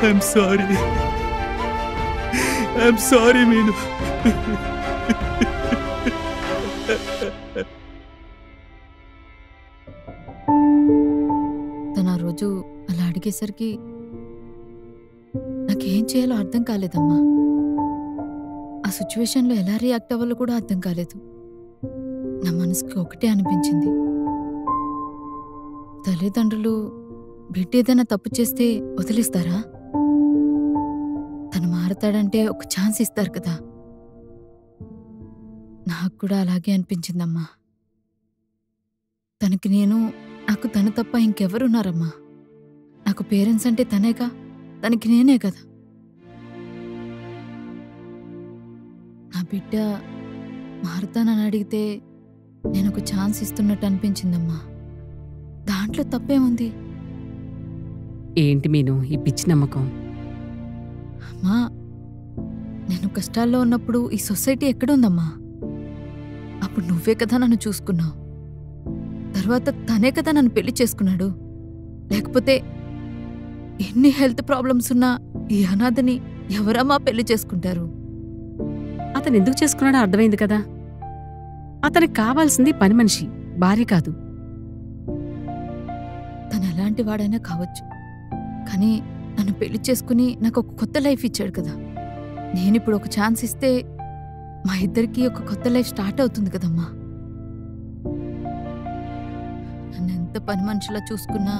I'm sorry. I'm sorry మీను. తను ఆ రోజు అలా అడిగేసరికి నాకేం చేయాలో అర్థం కాలేదమ్మా. ఆ సిచ్యువేషన్లో ఎలా రియాక్ట్ అవ్వాలో కూడా అర్థం కాలేదు. నా మనసుకి ఒకటే అనిపించింది, తల్లిదండ్రులు బిడ్డ ఏదైనా తప్పు చేస్తే వదిలేస్తారా? తను మారతాడంటే ఒక ఛాన్స్ ఇస్తారు కదా. నాకు కూడా అలాగే అనిపించిందమ్మా. తనకి నేను, నాకు తను తప్ప ఇంకెవరున్నారమ్మా? నాకు పేరెంట్స్ అంటే తనేగా, తనకి నేనే కదా. నా బిడ్డ మారుతానని అడిగితే నేను ఒక ఛాన్స్ ఇస్తున్నట్టు అనిపించిందమ్మా. దాంట్లో తప్పేముంది? ఏంటి మీను ఈ పిచ్చి నమ్మకం? అమ్మా, నేను కష్టాల్లో ఉన్నప్పుడు ఈ సొసైటీ ఎక్కడుందమ్మా? అప్పుడు నువ్వే కదా నన్ను చూసుకున్నావు. తర్వాత తనే కదా నన్ను పెళ్లి చేసుకున్నాడు. లేకపోతే ఎన్ని హెల్త్ ప్రాబ్లమ్స్ ఉన్నా ఈ అనాథని ఎవరమ్మా పెళ్లి చేసుకుంటారు? అతను ఎందుకు చేసుకున్నాడో అర్థమైంది కదా. అతనికి కావాల్సింది పని మనిషి, భార్య కాదు. తను ఎలాంటి వాడైనా కావచ్చు, కానీ నన్ను పెళ్లి చేసుకుని నాకు ఒక కొత్త లైఫ్ ఇచ్చాడు కదా. నేనిప్పుడు ఒక ఛాన్స్ ఇస్తే మా ఇద్దరికి ఒక కొత్త లైఫ్ స్టార్ట్ అవుతుంది కదమ్మా. నన్ను ఎంత పని మనిషిలా చూసుకున్నా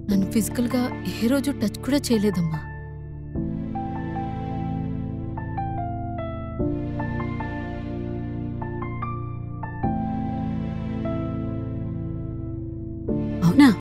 నన్ను ఫిజికల్గా ఏ రోజు టచ్ కూడా చేయలేదమ్మా. అవునా?